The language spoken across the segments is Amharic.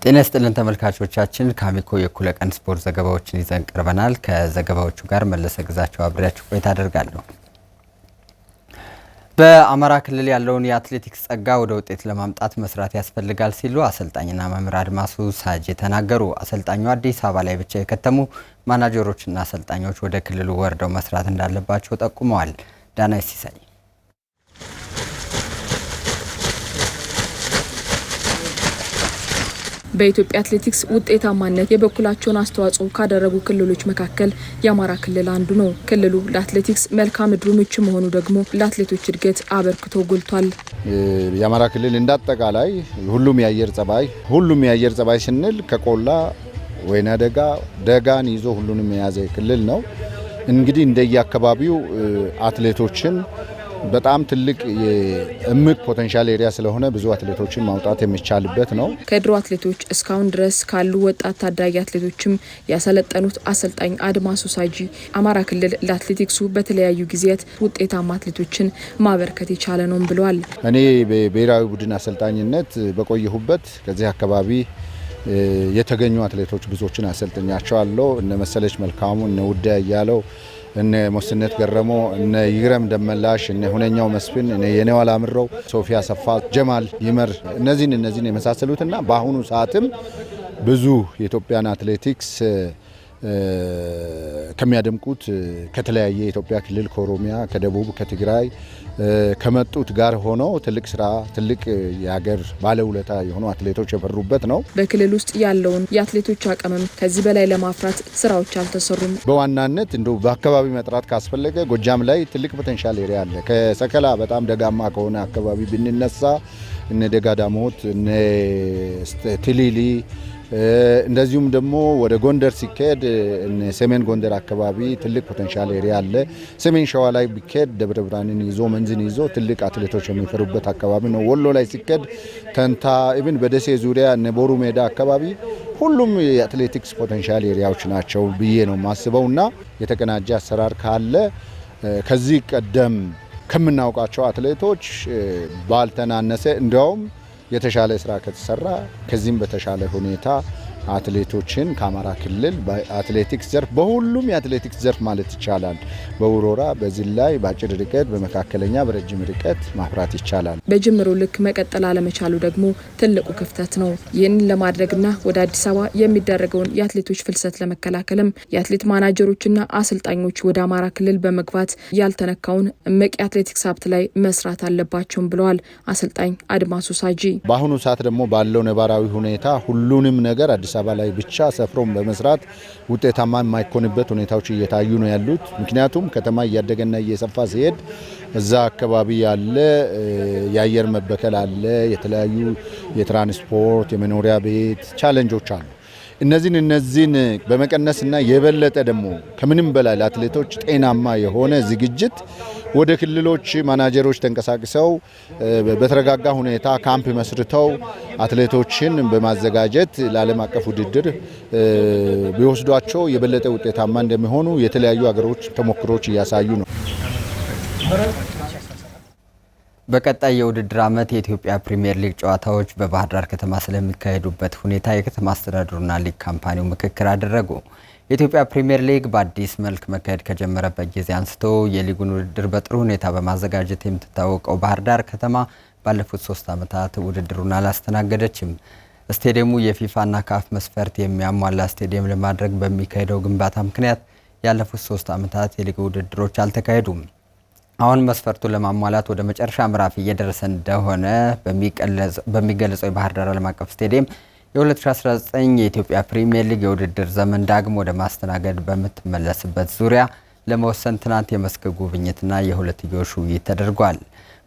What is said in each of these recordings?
ጤና ይስጥልን ተመልካቾቻችን ከአሚኮ የእኩለ ቀን ስፖርት ዘገባዎችን ይዘን ቀርበናል። ከዘገባዎቹ ጋር መለሰ ግዛቸው አብሬያችሁ ቆይታ አደርጋለሁ። በአማራ ክልል ያለውን የአትሌቲክስ ጸጋ ወደ ውጤት ለማምጣት መስራት ያስፈልጋል ሲሉ አሰልጣኝና መምህር አድማሱ ሳጄ ተናገሩ። አሰልጣኙ አዲስ አበባ ላይ ብቻ የከተሙ ማናጀሮችና አሰልጣኞች ወደ ክልሉ ወርደው መስራት እንዳለባቸው ጠቁመዋል። ዳናይ ሲሳይ በኢትዮጵያ አትሌቲክስ ውጤታማነት የበኩላቸውን አስተዋጽኦ ካደረጉ ክልሎች መካከል የአማራ ክልል አንዱ ነው። ክልሉ ለአትሌቲክስ መልክዓ ምድሩ ምቹ መሆኑ ደግሞ ለአትሌቶች እድገት አበርክቶ ጎልቷል። የአማራ ክልል እንዳጠቃላይ ሁሉም የአየር ጸባይ ስንል ከቆላ ወይና ደጋን ይዞ ሁሉንም የያዘ ክልል ነው። እንግዲህ እንደየአካባቢው አትሌቶችን በጣም ትልቅ የእምቅ ፖቴንሻል ኤሪያ ስለሆነ ብዙ አትሌቶችን ማውጣት የሚቻልበት ነው። ከድሮ አትሌቶች እስካሁን ድረስ ካሉ ወጣት ታዳጊ አትሌቶችም ያሰለጠኑት አሰልጣኝ አድማሱ ሳጂ አማራ ክልል ለአትሌቲክሱ በተለያዩ ጊዜያት ውጤታማ አትሌቶችን ማበርከት የቻለ ነው ብለዋል። እኔ በብሔራዊ ቡድን አሰልጣኝነት በቆየሁበት ከዚህ አካባቢ የተገኙ አትሌቶች ብዙዎችን አሰልጥኛቸዋለሁ። እነ መሰለች መልካሙ፣ እነ ውዳ እያለው፣ እነ ሞስነት ገረሞ፣ እነ ይግረም ደመላሽ፣ እነ ሁነኛው መስፍን፣ እነ የኔዋላ ምረው፣ ሶፊያ ሰፋ፣ ጀማል ይመር እነዚህን የመሳሰሉትና በአሁኑ ሰዓትም ብዙ የኢትዮጵያን አትሌቲክስ ከሚያደምቁት ከተለያየ የኢትዮጵያ ክልል ከኦሮሚያ፣ ከደቡብ፣ ከትግራይ ከመጡት ጋር ሆኖ ትልቅ የሀገር ባለውለታ የሆኑ አትሌቶች የፈሩበት ነው። በክልል ውስጥ ያለውን የአትሌቶች አቅምም ከዚህ በላይ ለማፍራት ስራዎች አልተሰሩም። በዋናነት እንደው በአካባቢ መጥራት ካስፈለገ ጎጃም ላይ ትልቅ ፖቴንሻል ኤሪያ አለ። ከሰከላ በጣም ደጋማ ከሆነ አካባቢ ብንነሳ እነ ደጋዳሞት፣ እነ ቲሊሊ እንደዚሁም ደግሞ ወደ ጎንደር ሲከድ ሰሜን ጎንደር አካባቢ ትልቅ ፖቴንሻል ኤሪያ አለ። ሰሜን ሸዋ ላይ ቢከድ ደብረ ብርሃንን ይዞ መንዝን ይዞ ትልቅ አትሌቶች የሚፈሩበት አካባቢ ነው። ወሎ ላይ ሲከድ ተንታ ኢቭን በደሴ ዙሪያ ቦሩ ሜዳ አካባቢ ሁሉም የአትሌቲክስ ፖቴንሻል ኤሪያዎች ናቸው ብዬ ነው ማስበውና የተቀናጀ አሰራር ካለ ከዚህ ቀደም ከምናውቃቸው አትሌቶች ባልተናነሰ እንዲያውም የተሻለ ስራ ከተሰራ ከዚህም በተሻለ ሁኔታ አትሌቶችን ከአማራ ክልል በአትሌቲክስ ዘርፍ በሁሉም የአትሌቲክስ ዘርፍ ማለት ይቻላል በውሮራ፣ በዝላይ፣ በአጭር ርቀት፣ በመካከለኛ፣ በረጅም ርቀት ማፍራት ይቻላል። በጅምሩ ልክ መቀጠል አለመቻሉ ደግሞ ትልቁ ክፍተት ነው። ይህንን ለማድረግና ወደ አዲስ አበባ የሚደረገውን የአትሌቶች ፍልሰት ለመከላከልም የአትሌት ማናጀሮችና አሰልጣኞች ወደ አማራ ክልል በመግባት ያልተነካውን እምቅ የአትሌቲክስ ሀብት ላይ መስራት አለባቸውም ብለዋል አሰልጣኝ አድማሱ ሳጂ። በአሁኑ ሰዓት ደግሞ ባለው ነባራዊ ሁኔታ ሁሉንም ነገር አዲስ አበባ ላይ ብቻ ሰፍሮም በመስራት ውጤታማ የማይኮንበት ሁኔታዎች እየታዩ ነው ያሉት። ምክንያቱም ከተማ እያደገና እየሰፋ ሲሄድ እዛ አካባቢ ያለ የአየር መበከል አለ፣ የተለያዩ የትራንስፖርት የመኖሪያ ቤት ቻሌንጆች አሉ። እነዚህን በመቀነስና የበለጠ ደግሞ ከምንም በላይ ለአትሌቶች ጤናማ የሆነ ዝግጅት ወደ ክልሎች ማናጀሮች ተንቀሳቅሰው በተረጋጋ ሁኔታ ካምፕ መስርተው አትሌቶችን በማዘጋጀት ለዓለም አቀፍ ውድድር ቢወስዷቸው የበለጠ ውጤታማ እንደሚሆኑ የተለያዩ ሀገሮች ተሞክሮች እያሳዩ ነው። በቀጣይ የውድድር ዓመት የኢትዮጵያ ፕሪሚየር ሊግ ጨዋታዎች በባህር ዳር ከተማ ስለሚካሄዱበት ሁኔታ የከተማ አስተዳደሩና ሊግ ካምፓኒው ምክክር አደረጉ። የኢትዮጵያ ፕሪሚየር ሊግ በአዲስ መልክ መካሄድ ከጀመረበት ጊዜ አንስቶ የሊጉን ውድድር በጥሩ ሁኔታ በማዘጋጀት የምትታወቀው ባህር ዳር ከተማ ባለፉት 3 ዓመታት ውድድሩን አላስተናገደችም። ስቴዲየሙ የፊፋና ካፍ መስፈርት የሚያሟላ ስቴዲየም ለማድረግ በሚካሄደው ግንባታ ምክንያት ያለፉት 3 ዓመታት የሊግ ውድድሮች አልተካሄዱም። አሁን መስፈርቱን ለማሟላት ወደ መጨረሻ ምዕራፍ እየደረሰ እንደሆነ በሚገለጸው የባህር ዳር ዓለም አቀፍ ስቴዲየም የ2019 የኢትዮጵያ ፕሪሚየር ሊግ የውድድር ዘመን ዳግም ወደ ማስተናገድ በምትመለስበት ዙሪያ ለመወሰን ትናንት የመስክ ጉብኝትና የሁለትዮሽ ውይይት ተደርጓል።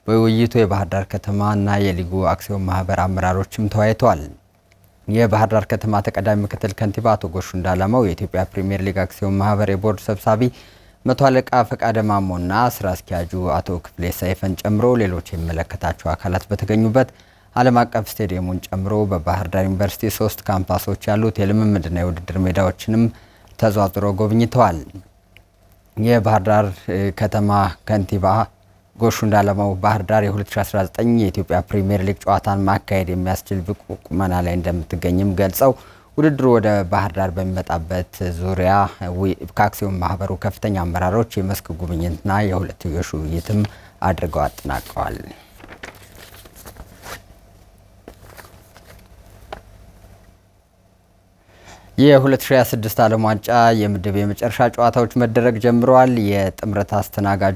በውይይቱ የባህር ዳር ከተማና የሊጉ አክሲዮን ማህበር አመራሮችም ተወያይተዋል። የባህር ዳር ከተማ ተቀዳሚ ምክትል ከንቲባ አቶ ጎሹ እንዳላማው የኢትዮጵያ ፕሪሚየር ሊግ አክሲዮን ማህበር የቦርድ ሰብሳቢ መቶ አለቃ ፈቃደ ማሞና ስራ አስኪያጁ አቶ ክፍሌ ሰይፈን ጨምሮ ሌሎች የሚመለከታቸው አካላት በተገኙበት ዓለም አቀፍ ስቴዲየሙን ጨምሮ በባህር ዳር ዩኒቨርሲቲ 3 ካምፓሶች ያሉት የልምምድና የውድድር ሜዳዎችንም ተዟዙረው ጎብኝተዋል። የባህር ዳር ከተማ ከንቲባ ጎሹ እንዳለማው ባህር ዳር የ2019 የኢትዮጵያ ፕሪሚየር ሊግ ጨዋታን ማካሄድ የሚያስችል ብቁ ቁመና ላይ እንደምትገኝም ገልጸው ውድድሩ ወደ ባህር ዳር በሚመጣበት ዙሪያ ከአክሲዮን ማህበሩ ከፍተኛ አመራሮች የመስክ ጉብኝትና የሁለትዮሽ ውይይትም አድርገው አጠናቀዋል። የ2026 ዓለም ዋንጫ የምድብ የመጨረሻ ጨዋታዎች መደረግ ጀምረዋል። የጥምረት አስተናጋጅ